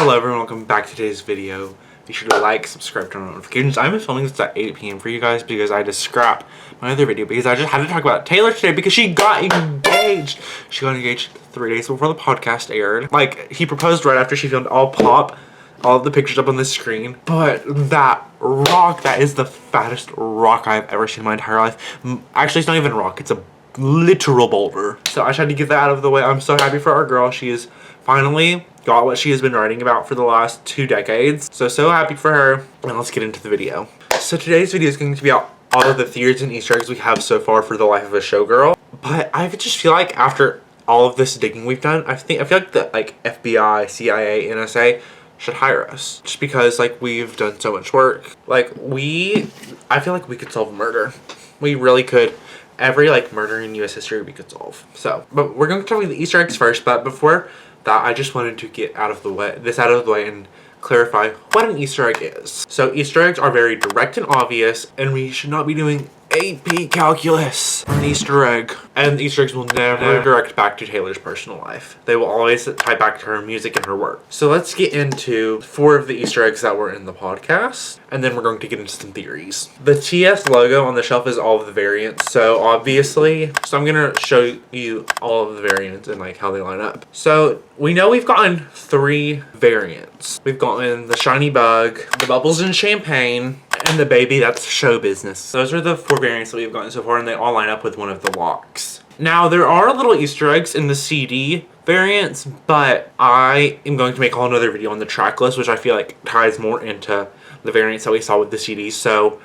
Hello everyone, welcome back to today's video. Be sure to like, subscribe, turn on notifications. I'm filming this at 8 p.m. for you guys because I had to scrap my other video because I just had to talk about Taylor today because she got engaged. She got engaged 3 days before the podcast aired. Like, he proposed right after she filmed. I'll pop all of the pictures up on the screen. But that rock, that is the fattest rock I've ever seen in my entire life. Actually, it's not even a rock, it's a literal boulder. So I just had to get that out of the way. I'm so happy for our girl. She is finally got what she has been writing about for the last 2 decades. So happy for her. And let's get into the video. So today's video is going to be about all of the theories and Easter eggs we have so far for the life of a showgirl. But I just feel like after all of this digging we've done, I feel like the FBI, CIA, NSA should hire us. Just because we've done so much work. I feel like we could solve murder. We really could. Every murder in US history we could solve. But we're going to talk about the Easter eggs first, but before that, I just wanted to get out of the way and clarify what an Easter egg is. So Easter eggs are very direct and obvious, and we should not be doing AP calculus on an Easter egg. And Easter eggs will never direct back to Taylor's personal life. They will always tie back to her music and her work. So let's get into 4 of the Easter eggs that were in the podcast, and then we're going to get into some theories. The TS logo on the shelf is all of the variants, so obviously, I'm going to show you all of the variants and how they line up. So we know we've gotten 3 variants. We've gotten the shiny bug, the bubbles and champagne, and the baby that's show business. Those are the 4 variants that we've gotten so far, and they all line up with one of the locks. Now, there are little Easter eggs in the CD variants, but I am going to make a whole nother video on the track list, which I feel like ties more into the variants that we saw with the CDs. So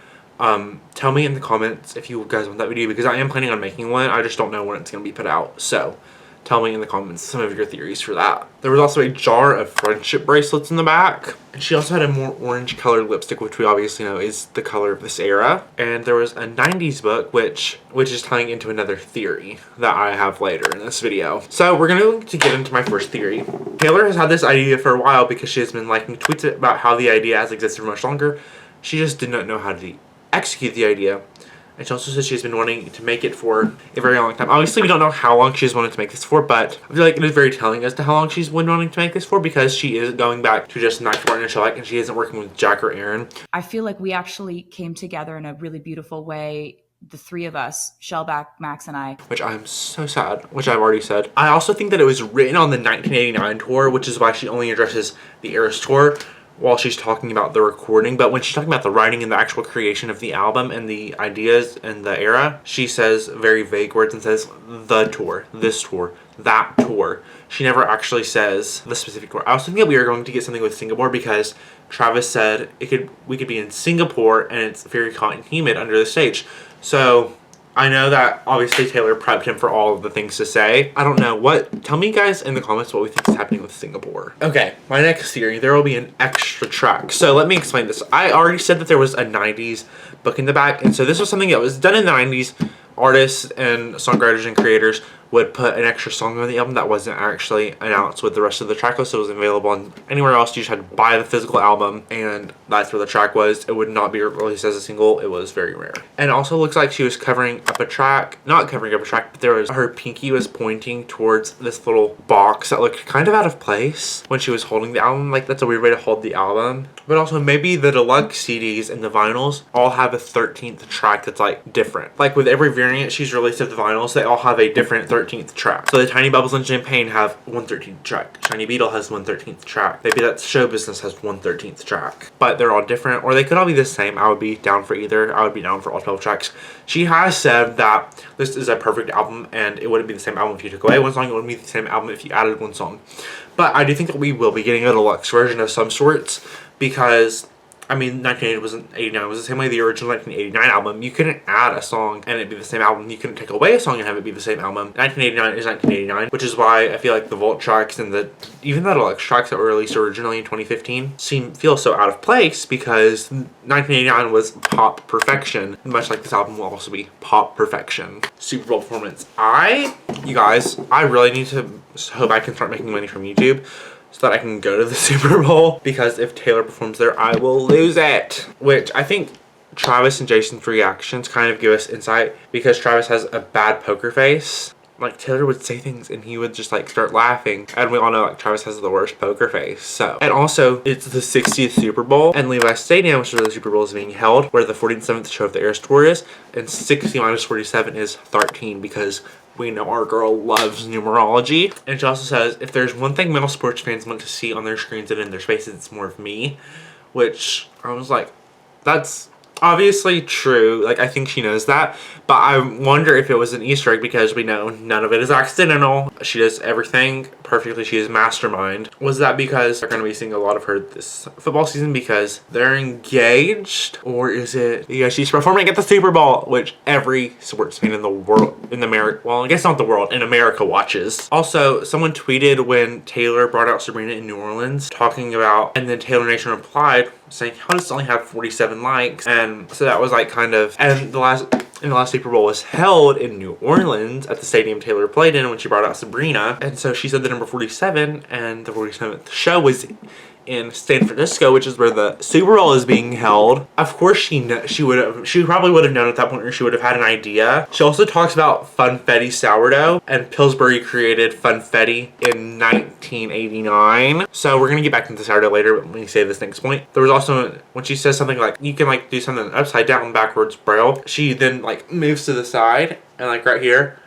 tell me in the comments if you guys want that video, because I am planning on making one. I just don't know when it's going to be put out. So tell me in the comments some of your theories for that. There was also a jar of friendship bracelets in the back. And she also had a more orange colored lipstick, which we obviously know is the color of this era. And there was a 90s book, which is tying into another theory that I have later in this video. So we're going to get into my first theory. Taylor has had this idea for a while because she has been liking tweets about how the idea has existed for much longer. She just did not know how to execute the idea. And she also said she's been wanting to make it for a very long time. Obviously, we don't know how long she's wanted to make this for, but I feel like it is very telling as to how long she's been wanting to make this for, because she is going back to just Max Martin and Shellac, and she isn't working with Jack or Aaron. I feel like we actually came together in a really beautiful way, the 3 of us, Shellback, Max, and I. Which I'm so sad, which I've already said. I also think that it was written on the 1989 tour, which is why she only addresses the Eras tour while she's talking about the recording. But when she's talking about the writing and the actual creation of the album and the ideas and the era, she says very vague words and says the tour, this tour, that tour. She never actually says the specific tour. I also think that we are going to get something with Singapore because Travis said we could be in Singapore and it's very hot and humid under the stage. So I know that obviously Taylor prepped him for all of the things to say. I don't know tell me guys in the comments what we think is happening with Singapore. Okay, my next theory, there will be an extra track. So let me explain this. I already said that there was a 90s book in the back, and so this was something that was done in the 90s. Artists and songwriters and creators would put an extra song on the album that wasn't actually announced with the rest of the track list. It was available on anywhere else. You just had to buy the physical album, and that's where the track was. It would not be released as a single. It was very rare. And it also looks like she was covering up a track, not covering up a track, but her pinky was pointing towards this little box that looked kind of out of place when she was holding the album. That's a weird way to hold the album. But also maybe the deluxe CDs and the vinyls all have a 13th track that's different. With every variant she's released of the vinyls, they all have a different 13th track. So the Tiny Bubbles and Champagne have 1/13th track. Shiny Beetle has 1/13th track. Maybe that Show Business has 1/13th track. But they're all different, or they could all be the same. I would be down for either. I would be down for all 12 tracks. She has said that this is a perfect album, and it wouldn't be the same album if you took away one song. It wouldn't be the same album if you added one song. But I do think that we will be getting a deluxe version of some sorts, because 1989 was the same way the original 1989 album. You couldn't add a song and it'd be the same album. You couldn't take away a song and have it be the same album. 1989 is 1989, which is why I feel like the Vault tracks and even the deluxe tracks that were released originally in 2015 feel so out of place, because 1989 was pop perfection, much like this album will also be pop perfection. Super Bowl performance. You guys, I really need to hope I can start making money from YouTube, so that I can go to the Super Bowl, because if Taylor performs there, I will lose it. Which I think Travis and Jason's reactions kind of give us insight, because Travis has a bad poker face, like Taylor would say things and he would just like start laughing. And we all know like Travis has the worst poker face. So, and also it's the 60th Super Bowl and Levi Stadium, which is where the Super Bowl is being held, where the 47th show of the Eras Tour is, and 60 minus 47 is 13 because we know our girl loves numerology. And she also says, if there's one thing male sports fans want to see on their screens and in their spaces, it's more of me. Which I was like, that's obviously true. Like, I think she knows that. But I wonder if it was an Easter egg because we know none of it is accidental. She does everything perfectly. She is mastermind. Was that because they're going to be seeing a lot of her this football season because they're engaged? Or is it because she's performing at the Super Bowl, which every sports fan in the world, in America, well, I guess not the world, in America watches. Also, someone tweeted when Taylor brought out Sabrina in New Orleans talking about, and then Taylor Nation replied saying, how does it only have 47 likes? And so that was like kind of, and the last Super Bowl was held in New Orleans at the stadium Taylor played in when she brought out Sabrina. And so she said the number 47, and the 47th show was in San Francisco, which is where the Super Bowl is being held. Of course, she probably would have known at that point, or she would have had an idea. She also talks about funfetti sourdough, and Pillsbury created funfetti in 1989. So we're gonna get back into sourdough later, but let me say this next point. There was also, when she says something like, you can like do something upside down, backwards, braille, she then like moves to the side, and like right here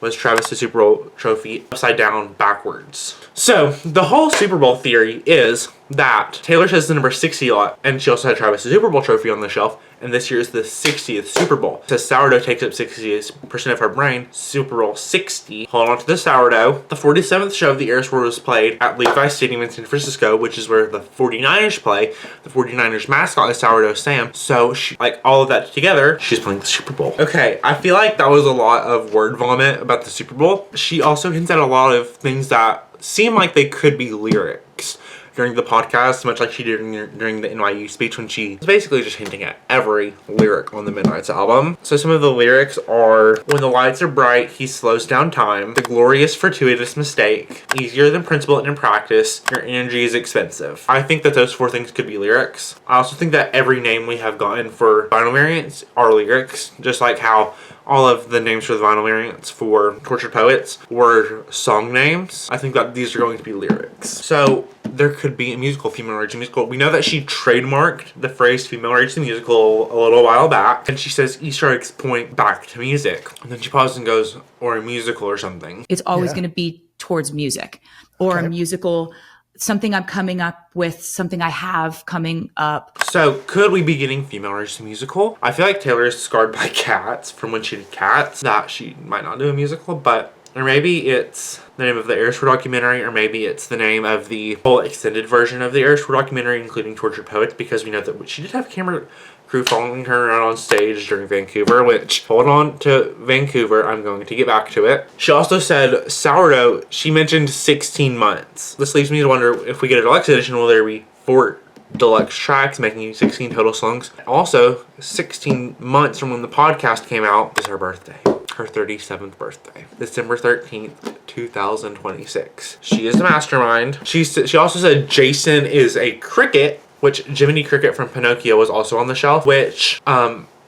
was Travis' Super Bowl trophy upside down backwards. So the whole Super Bowl theory is that Taylor says the number 60 a lot, and she also had Travis' Super Bowl trophy on the shelf, and this year is the 60th Super Bowl. So sourdough takes up 60% of her brain. Super Bowl 60. Hold on to the sourdough. The 47th show of the Eras Tour was played at Levi Stadium in San Francisco, which is where the 49ers play. The 49ers mascot is Sourdough Sam. So she, like all of that together, she's playing the Super Bowl. Okay, I feel like that was a lot of word vomit about the Super Bowl. She also hints at a lot of things that seem like they could be lyrics during the podcast, much like she did during the NYU speech when she was basically just hinting at every lyric on the Midnight's album. So some of the lyrics are, when the lights are bright, he slows down time, the glorious fortuitous mistake, easier than principle and in practice, your energy is expensive. I think that those 4 things could be lyrics. I also think that every name we have gotten for vinyl variants are lyrics, just like how all of the names for the vinyl variants for Tortured Poets were song names. I think that these are going to be lyrics. So there could be a musical, female rage musical. We know that she trademarked the phrase female rage the musical a little while back, and she says Easter eggs point back to music. And then she pauses and goes, or a musical or something. It's always going to be towards music or a musical, something I'm coming up with, something I have coming up. So could we be getting female rage the musical? I feel like Taylor is scarred by Cats from when she did Cats, that she might not do a musical, but or maybe it's the name of the Eras Tour documentary, or maybe it's the name of the whole extended version of the Eras Tour documentary, including Tortured Poets, because we know that she did have a camera crew following her around on stage during Vancouver, which, hold on to Vancouver, I'm going to get back to it. She also said sourdough, she mentioned 16 months. This leaves me to wonder, if we get a deluxe edition, will there be 4 deluxe tracks, making 16 total songs? Also, 16 months from when the podcast came out is her birthday. Her 37th birthday, December 13th, 2026. She is a mastermind. She also said Jason is a cricket, which Jiminy Cricket from Pinocchio was also on the shelf, which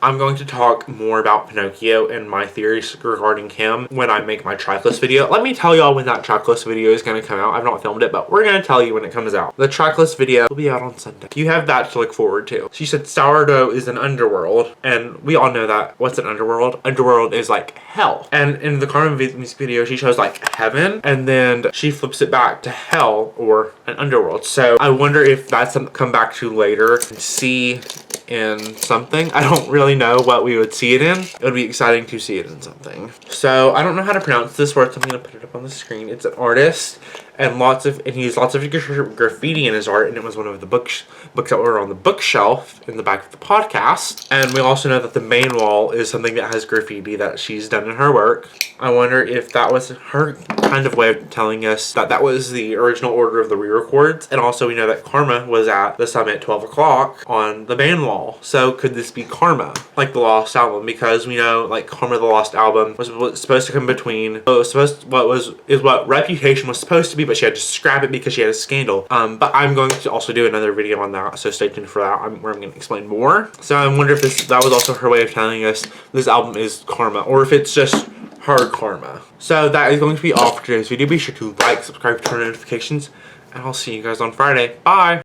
I'm going to talk more about Pinocchio and my theories regarding him when I make my track list video. Let me tell y'all when that track list video is going to come out. I've not filmed it, but we're going to tell you when it comes out. The track list video will be out on Sunday. You have that to look forward to. She said sourdough is an underworld, and we all know that. What's an underworld? Underworld is like hell. And in the Carmen music video, she shows like heaven, and then she flips it back to hell or an underworld. So I wonder if that's something to come back to later and see in something. I don't really know what we would see it in. It would be exciting to see it in something. So I don't know how to pronounce this word, so I'm going to put it up on the screen. It's an artist, and he used lots of graffiti in his art, and it was one of the books that were on the bookshelf in the back of the podcast. And we also know that the main wall is something that has graffiti that she's done in her work. I wonder if that was her kind of way of telling us that that was the original order of the re-records. And also we know that Karma was at the summit at 12 o'clock on the band wall. So could this be Karma, like the Lost album? Because we know like Karma the Lost album was supposed to come between, what Reputation was supposed to be, but she had to scrap it because she had a scandal. But I'm going to also do another video on that, so stay tuned for that, where I'm going to explain more. So I wonder if that was also her way of telling us this album is Karma, or if it's just her karma. So that is going to be all for today's video. Be sure to like, subscribe, turn on notifications, and I'll see you guys on Friday. Bye!